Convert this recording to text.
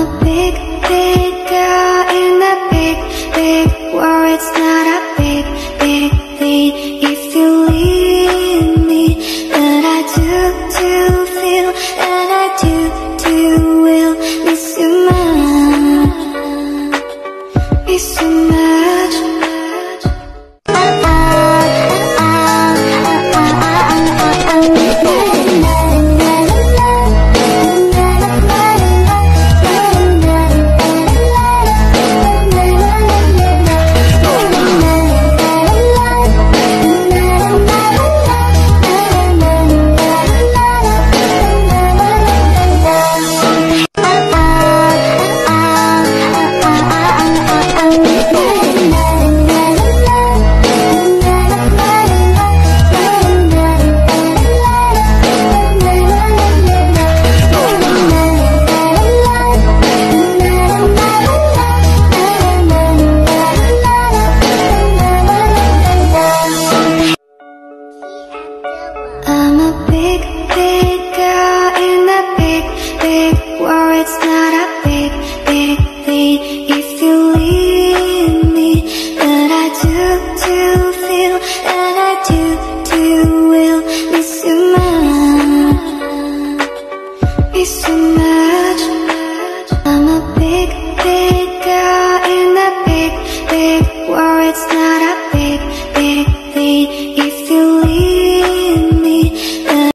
a big, big girl in a big, big world. It's not a big, big thing if you leave me, but I do feel that I do will miss you much, miss you much. I'm a big